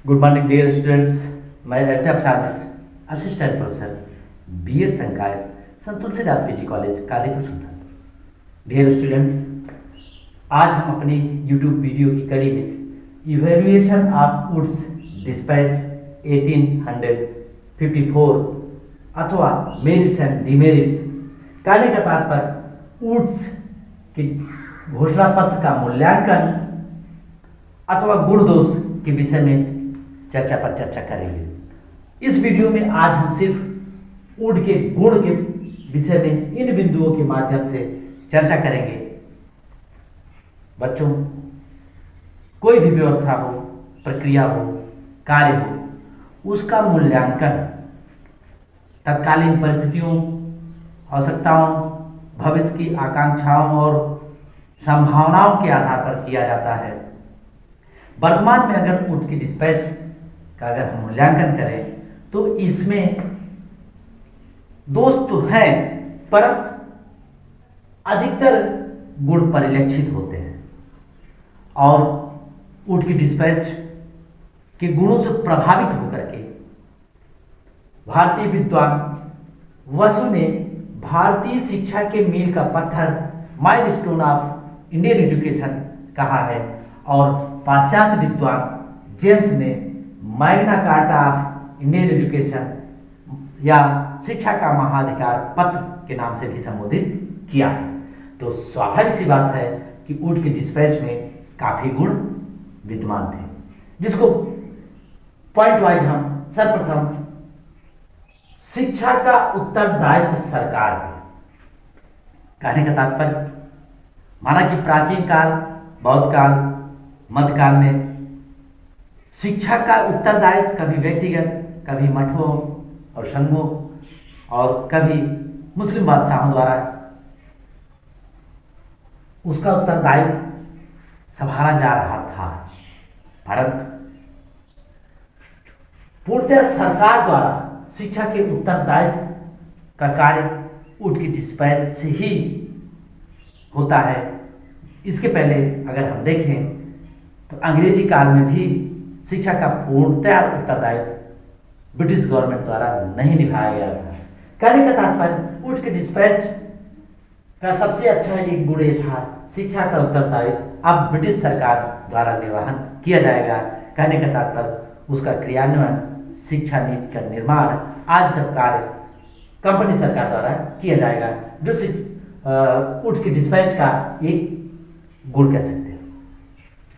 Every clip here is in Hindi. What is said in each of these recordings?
Good morning dear students. मैं Afsar Mishra, assistant professor BEd संकाय Sant Tulsidas PG college Kadipur Sultanpur. Dear students, आज हम अपनी यूट्यूब वीडियो की कड़ी में इवेल्युएशन ऑफ वुड्स डिस्पैच 1854 अथवा मेरिट्स एंड डिमेरिट्स कहने का तात्पर्य वुड्स के घोषणा पत्र का मूल्यांकन अथवा गुण दोष के विषय में चर्चा पर चर्चा करेंगे। इस वीडियो में आज हम सिर्फ वुड के गुण के विषय में इन बिंदुओं के माध्यम से चर्चा करेंगे। बच्चों, कोई भी व्यवस्था हो, प्रक्रिया हो, कार्य हो, उसका मूल्यांकन तत्कालीन परिस्थितियों, आवश्यकताओं, भविष्य की आकांक्षाओं और संभावनाओं के आधार पर किया जाता है। वर्तमान में अगर वुड की डिस्पैच का अगर हम मूल्यांकन करें तो इसमें दोष तो है, पर अधिकतर गुण परिलक्षित होते हैं और वुड की डिस्पैच के गुणों से प्रभावित होकर के भारतीय विद्वान वसु ने भारतीय शिक्षा के मील का पत्थर, माइलस्टोन ऑफ इंडियन एजुकेशन कहा है और पाश्चात्य विद्वान जेम्स ने Magna carta of Indian education या शिक्षा का महाधिकार पत्र के नाम से भी संबोधित किया है। तो स्वाभाविक सी बात है कि वुड के डिस्पैच में काफी गुण विद्यमान थे, जिसको पॉइंट वाइज हम सर्वप्रथम शिक्षा का उत्तरदायित्व सरकार है। कहने का तात्पर्य, माना कि प्राचीन काल, बौद्ध काल, मध्यकाल में शिक्षा का उत्तरदायित्व कभी व्यक्तिगत, कभी मठों और संघों और कभी मुस्लिम बादशाहों द्वारा उसका उत्तरदायित्व संभाला जा रहा था, परंतु पूर्णतः सरकार द्वारा शिक्षा के उत्तरदायित्व का कार्य वुड की डिस्पैच से ही होता है। इसके पहले अगर हम देखें तो अंग्रेजी काल में भी शिक्षा का पूर्णतः उत्तरदायित्व ब्रिटिश गवर्नमेंट द्वारा नहीं निभाया गया था। कहने का तात्पर्य, वुड के डिस्पैच का सबसे अच्छा एक गुण ये था, शिक्षा का उत्तरदायित्व अब ब्रिटिश सरकार द्वारा निर्वहन किया जाएगा। कहने का तात्पर्य, उसका क्रियान्वयन, शिक्षा नीति का निर्माण आज सब कार्य कंपनी सरकार द्वारा किया जाएगा, जो वुड के डिस्पैच का एक गुण कह सकते हैं।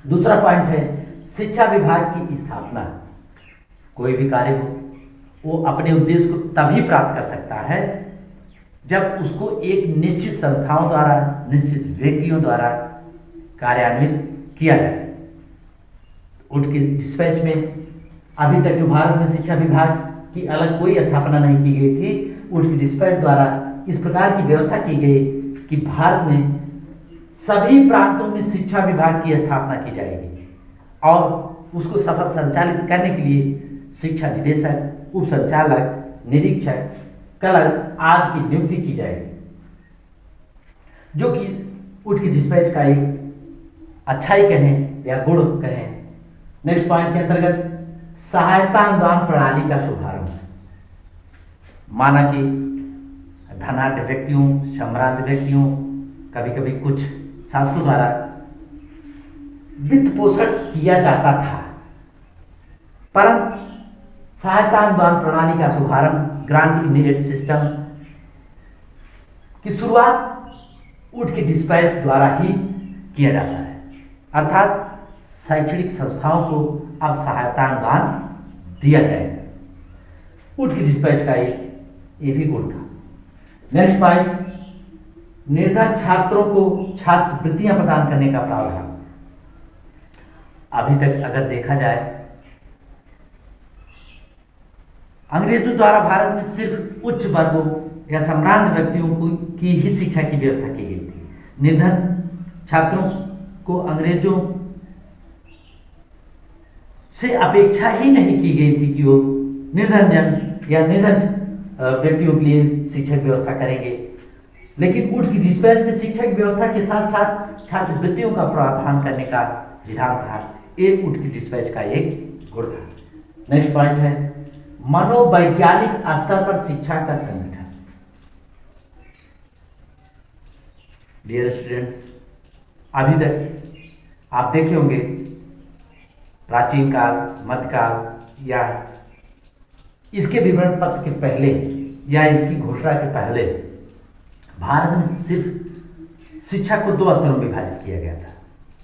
दूसरा पॉइंट है शिक्षा विभाग की स्थापना। कोई भी कार्य हो, वो अपने उद्देश्य को तभी प्राप्त कर सकता है जब उसको एक निश्चित संस्थाओं द्वारा, निश्चित व्यक्तियों द्वारा कार्यान्वित किया जाए। वुड की डिस्पैच में अभी तक जो भारत में शिक्षा विभाग की अलग कोई स्थापना नहीं की गई थी, वुड की डिस्पैच द्वारा इस प्रकार की व्यवस्था की गई कि भारत में सभी प्रांतों में शिक्षा विभाग की स्थापना की जाएगी और उसको सफल संचालित करने के लिए शिक्षा निदेशक, उप संचालक, निरीक्षक, क्लर्क आदि की नियुक्ति की जाएगी, जो कि वुड की डिस्पैच का एक अच्छाई कहें या गुण कहें। नेक्स्ट पॉइंट के अंतर्गत सहायता अनुदान प्रणाली का शुभारंभ। माना कि धनाढ्य व्यक्तियों, सम्रांत व्यक्तियों, कभी कभी कुछ शासकों द्वारा वित्त पोषण किया जाता था, परंतु सहायता अनुदान प्रणाली का शुभारंभ, ग्रांट इन एड सिस्टम की शुरुआत वुड की डिस्पैच द्वारा ही किया जाता है। अर्थात शैक्षणिक संस्थाओं को अब सहायता अनुदान दिया जाएगा। वुड की डिस्पैच का ये भी गुण था। नेक्स्ट पॉइंट, निर्धन छात्रों को छात्रवृत्तियां प्रदान करने का प्रावधान। अभी तक अगर देखा जाए, अंग्रेजों द्वारा भारत में सिर्फ उच्च वर्गों या सम्रांत व्यक्तियों की ही शिक्षा की व्यवस्था की गई थी। निर्धन छात्रों को अंग्रेजों से अपेक्षा ही नहीं की गई थी कि वो निर्धन जन या निर्धन व्यक्तियों के लिए शिक्षा की व्यवस्था करेंगे, लेकिन वुड की डिस्पैच में शिक्षा की व्यवस्था के साथ साथ छात्रवृत्तियों का प्रावधान करने का विधान था। एक वुड की डिस्पैच का एक गुण था। नेक्स्ट पॉइंट है मनोवैज्ञानिक स्तर पर शिक्षा का संगठन। डियर स्टूडेंट्स, अभी तक आप देखे होंगे प्राचीन काल, मध्यकाल या इसके विवरण पत्र के पहले या इसकी घोषणा के पहले भारत में सिर्फ शिक्षा को दो स्तरों में विभाजित किया गया था।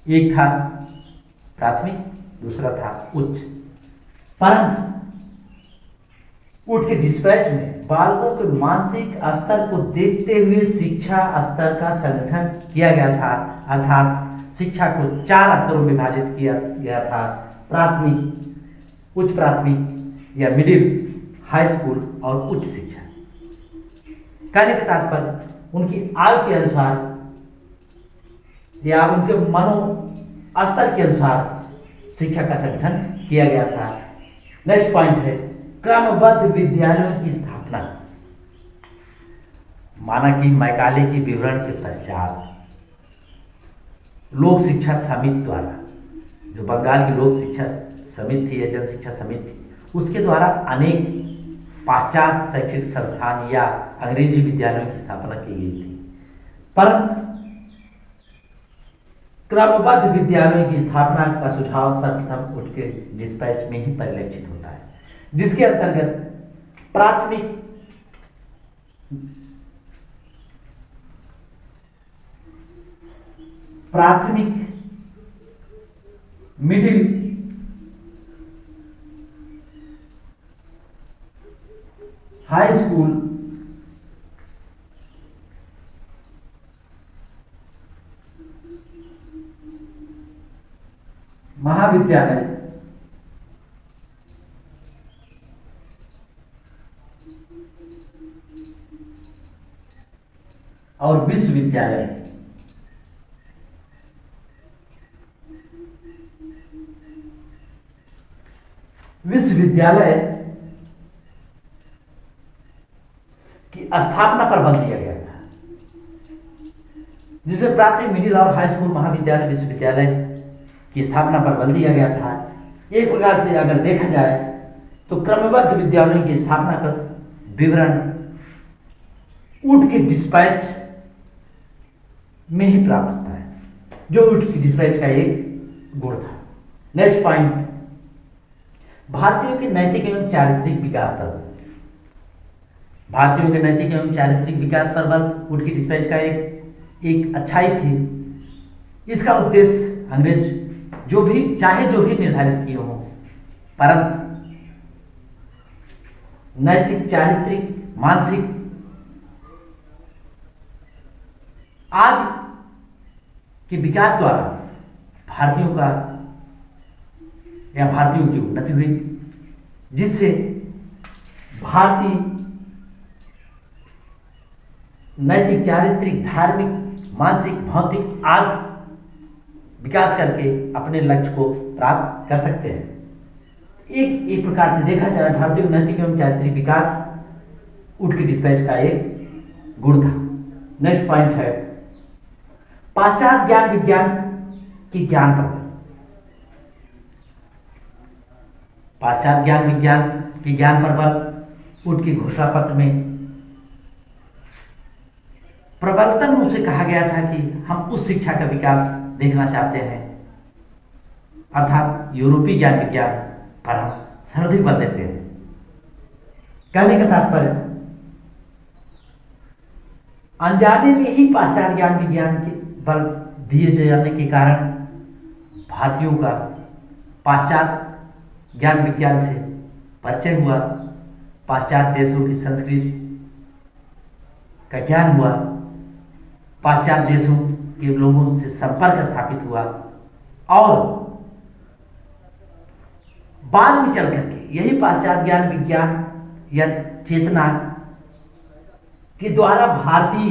एक था प्राथमिक, दूसरा था उच्च। परंतु उठ के डिस्पैच में बालकों के मानसिक स्तर को देखते हुए शिक्षा स्तर का संगठन किया गया था, अर्थात शिक्षा को 4 स्तरों में विभाजित किया गया था। प्राथमिक, उच्च प्राथमिक या मिडिल, हाई स्कूल और उच्च शिक्षा। कहने का तात्पर्य उनकी आयु के अनुसार या उनके मनो स्तर के अनुसार शिक्षा का संगठन किया गया था। नेक्स्ट पॉइंट है क्रमबद्ध विद्यालयों की स्थापना। माना कि मैकाले के विवरण के पश्चात लोक शिक्षा समिति द्वारा, जो बंगाल की लोक शिक्षा समिति या जन शिक्षा समिति, उसके द्वारा अनेक पाश्चात्य शैक्षिक संस्थान या अंग्रेजी विद्यालयों की स्थापना की गई थी। परंतु क्रमबद्ध विद्यालयों की स्थापना का सुझाव सर्वप्रथम उठ के डिस्पैच में ही परिलक्षित होता है, जिसके अंतर्गत प्राथमिक, मिडिल, हाई स्कूल, महाविद्यालय, और विश्वविद्यालय की स्थापना पर बल दिया गया था, जिसे प्राथमिक, मिडिल और हाई स्कूल, महाविद्यालय, विश्वविद्यालय की स्थापना पर बल दिया गया था। एक प्रकार से अगर देखा जाए तो क्रमबद्ध विद्यालयों की स्थापना का विवरण उठ के डिस्पैच में ही प्राप्त होता है, जो उठ के डिस्पैच का एक गुण था। नेक्स्ट पॉइंट भारतीयों के नैतिक एवं चारित्रिक विकास पर। भारतीयों के नैतिक एवं चारित्रिक विकास पर बल उठ के डिस्पैच का एक अच्छाई थी। इसका उद्देश्य अंग्रेज जो भी निर्धारित किए हों, परंतु नैतिक, चारित्रिक, मानसिक आदि के विकास द्वारा भारतीयों की उन्नति हुई, जिससे भारतीय नैतिक, चारित्रिक, धार्मिक, मानसिक, भौतिक आदि विकास करके अपने लक्ष्य को प्राप्त कर सकते हैं। एक प्रकार से देखा जाए भारतीय नैतिक एवं चारित्रिक विकास उठ के डिस्पैच का एक गुण था। नेक्स्ट पॉइंट है पाश्चात्य ज्ञान विज्ञान की ज्ञान पर। पाश्चात्य ज्ञान विज्ञान की ज्ञान पर बल उठ के घोषणा पत्र में प्रबलतम रूप से कहा गया था कि हम उस शिक्षा का विकास देखना चाहते हैं, अर्थात यूरोपीय ज्ञान विज्ञान पर हम सर्वाधिक बल देते हैं। कहने का तात्पर्य अनजाने में ही पाश्चात्य ज्ञान विज्ञान के बल दिए जाने के कारण भारतीयों का पाश्चात्य ज्ञान विज्ञान से परिचय हुआ, पाश्चात्य देशों की संस्कृति का ज्ञान हुआ, पाश्चात्य देशों के लोगों से संपर्क स्थापित हुआ और बाद में चल करके यही पाश्चात्य ज्ञान विज्ञान या चेतना के द्वारा भारतीय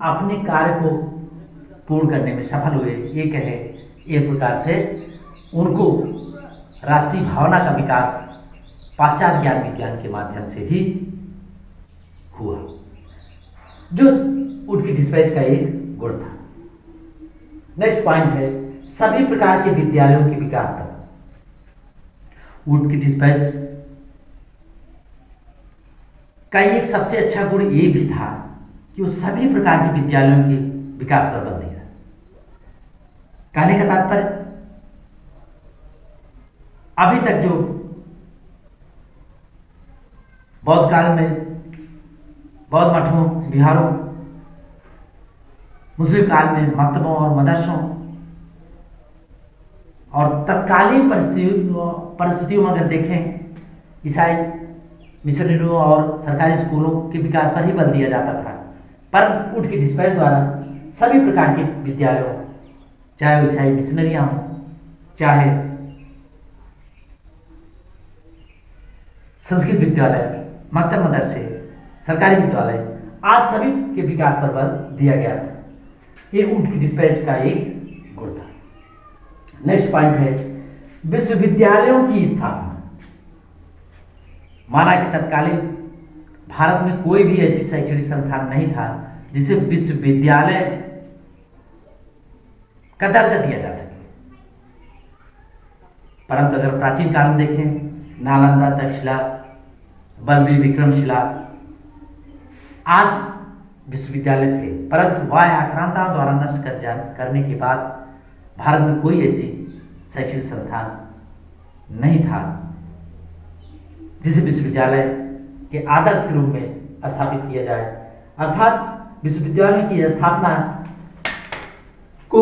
अपने कार्य को पूर्ण करने में सफल हुए। ये कहे एक प्रकार से उनको राष्ट्रीय भावना का विकास पाश्चात्य ज्ञान विज्ञान के माध्यम से ही हुआ, जो उनकी डिस्पैच का एक गुण था। नेक्स्ट पॉइंट है सभी प्रकार के विद्यालयों के विकास पर। वुड की डिस्पैच का एक सबसे अच्छा गुण ये भी था कि वो सभी प्रकार के विद्यालयों के विकास पर बल दिया। कहने का तात्पर्य, अभी तक जो बौद्ध काल में बौद्ध मठों, विहारों, मुस्लिम काल में मकतबों और मदरसों और तत्कालीन परिस्थितियों में अगर देखें, ईसाई मिशनरियों और सरकारी स्कूलों के विकास पर ही बल दिया जाता था। पर वुड की डिस्पैच द्वारा सभी प्रकार के विद्यालयों, चाहे ईसाई मिशनरियां हों, चाहे संस्कृत विद्यालय, मकतब मदरसे, सरकारी विद्यालय, आज सभी के विकास पर बल दिया गया था। ये वुड की डिस्पैच का एक गुण था। नेक्स्ट पॉइंट है विश्वविद्यालयों की स्थापना। माना कि तत्कालीन भारत में कोई भी ऐसी शैक्षणिक संस्थान नहीं था जिसे विश्वविद्यालय का दर्जा दिया जा सके। परंतु अगर प्राचीन काल में देखें, नालंदा, तक्षशिला, बलबीर विक्रमशिला आदि विश्वविद्यालय थे, परंतु वह आक्रांताओं द्वारा नष्ट करने के बाद भारत में कोई ऐसी शैक्षणिक संस्थान नहीं था जिसे विश्वविद्यालय के आदर्श के रूप में स्थापित किया जाए। अर्थात विश्वविद्यालय की स्थापना को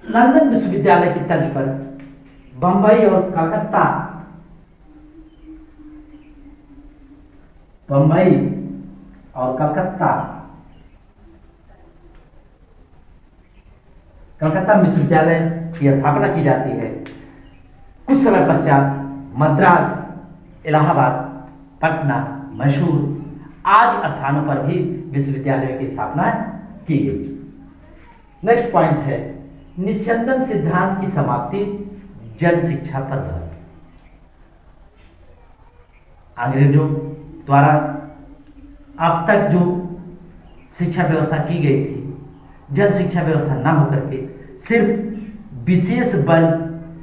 लंदन विश्वविद्यालय की तर्ज पर बंबई और कलकत्ता विश्वविद्यालय की स्थापना की जाती है। कुछ समय पश्चात मद्रास, इलाहाबाद, पटना, मैसूर आदि स्थानों पर भी विश्वविद्यालयों की स्थापना की गई। नेक्स्ट पॉइंट है निस्यंदन सिद्धांत की समाप्ति, जन शिक्षा पर बल। अंग्रेजों द्वारा अब तक जो शिक्षा व्यवस्था की गई थी, जन शिक्षा व्यवस्था न होकर के सिर्फ विशेष बल,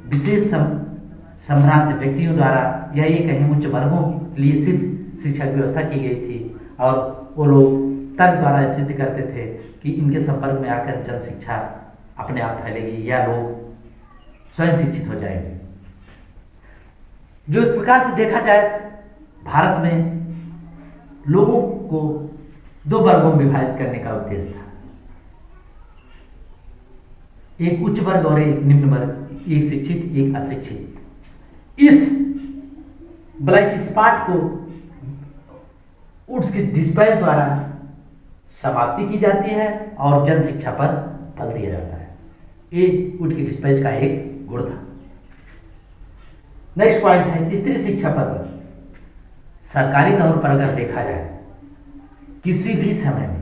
विशेष सम्भ्रांत व्यक्तियों द्वारा या ये कहीं उच्च वर्गों के लिए सिर्फ शिक्षा व्यवस्था की गई थी और वो लोग तर्क द्वारा सिद्ध करते थे कि इनके संपर्क में आकर जन शिक्षा अपने आप फैलेगी या लोग स्वयं शिक्षित हो जाएंगे। जो एक प्रकार से देखा जाए भारत में लोगों को दो वर्गों में विभाजित करने का उद्देश्य था, एक उच्च वर्ग और एक निम्न वर्ग, एक शिक्षित एक अशिक्षित। इस ब्लैक स्पॉट को वुड्स की डिस्पैच द्वारा समाप्ति की जाती है और जन शिक्षा पर बल दिया जाता है। ये वुड की डिस्पैच का एक गुण था। नेक्स्ट पॉइंट है स्त्री शिक्षा पर बल। सरकारी तौर पर अगर देखा जाए किसी भी समय में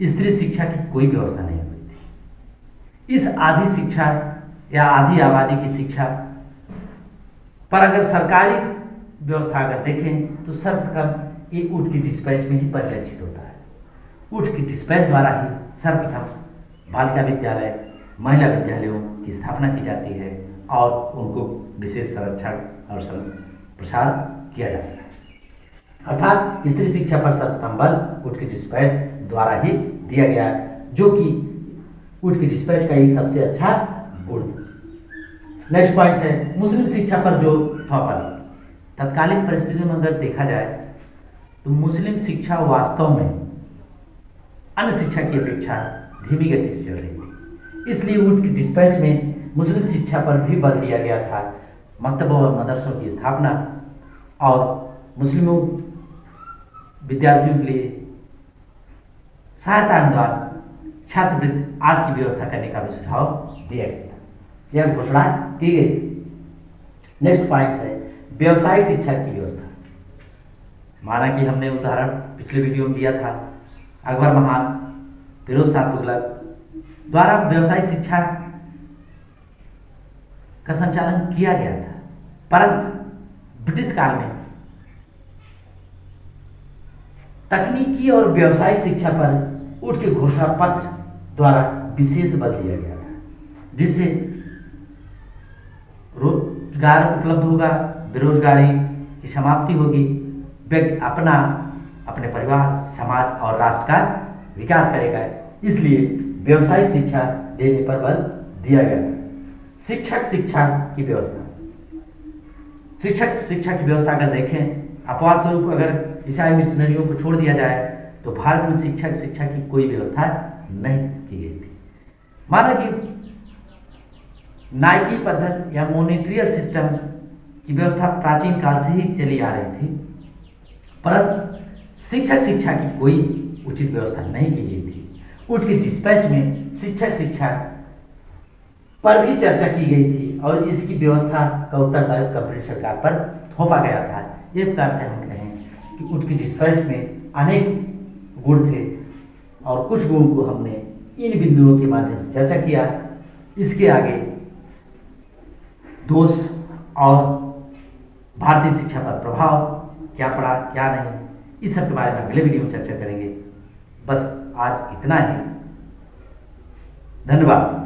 स्त्री शिक्षा की कोई व्यवस्था नहीं हुई थी। इस आधी शिक्षा या आधी आबादी की शिक्षा पर अगर सरकारी व्यवस्था अगर देखें तो सर्वप्रथम ये वुड की डिस्पैच में ही परिलक्षित होता है। वुड की डिस्पैच द्वारा ही सर्वप्रथम बालिका विद्यालय, महिला विद्यालयों की स्थापना की जाती है और उनको विशेष संरक्षण और प्रसार किया जाता है। अर्थात स्त्री शिक्षा पर सर्वप्रथम बल वुड की डिस्पैच द्वारा ही दिया गया, जो कि वुड की डिस्पैच का एक सबसे अच्छा गुण। नेक्स्ट पॉइंट है मुस्लिम शिक्षा पर जो थोपा। तत्कालीन परिस्थितियों में अगर देखा जाए तो मुस्लिम शिक्षा वास्तव में अन्य शिक्षा की अपेक्षा धीमी गति से चल रही थी। इसलिए वुड की डिस्पैच में मुस्लिम शिक्षा पर भी बल दिया गया था। मकतबों और मदरसों की स्थापना और मुस्लिमों विद्यार्थियों के लिए सहायता अनुदान, छात्रवृत्ति आदि की व्यवस्था करने का भी सुझाव दिया गया। यह घोषणा की गई। नेक्स्ट पॉइंट है व्यवसायिक शिक्षा की व्यवस्था। माना कि हमने उदाहरण पिछले वीडियो में दिया था, अकबर महान, फिरोज शाह तुगलक द्वारा व्यवसायिक शिक्षा का संचालन किया गया था, परंतु ब्रिटिश काल में तकनीकी और व्यावसायिक शिक्षा पर वुड के घोषणा पत्र द्वारा विशेष बल दिया गया था, जिससे रोजगार उपलब्ध होगा, बेरोजगारी की समाप्ति होगी, व्यक्ति अपने परिवार, समाज और राष्ट्र का विकास करेगा। इसलिए व्यवसायिक शिक्षा देने पर बल दिया गया था। शिक्षक शिक्षा की व्यवस्था, शिक्षक शिक्षा की व्यवस्था अगर देखें, अपवाद स्वरूप अगर ईसाई मिशनरियों को छोड़ दिया जाए तो भारत में शिक्षक शिक्षा की कोई व्यवस्था नहीं की गई थी। माना कि नाइकी पद्धति या मोनिट्रियल सिस्टम की व्यवस्था प्राचीन काल से ही चली आ रही थी, परंतु शिक्षक शिक्षा की कोई उचित व्यवस्था नहीं की गई थी। उठ के डिस्पैच में शिक्षक शिक्षा पर भी चर्चा की गई थी और इसकी व्यवस्था का उत्तरदायित्व कंपनी सरकार पर थोपा गया था। इस प्रकार से हम कहें कि उठ के डिस्पैच में अनेक गुण थे और कुछ गुण को हमने इन बिंदुओं के माध्यम से चर्चा किया। इसके आगे दोष और भारतीय शिक्षा पर प्रभाव क्या पड़ा क्या नहीं, इस सब के बारे में अगले वीडियो में चर्चा करेंगे। बस आज इतना ही। धन्यवाद।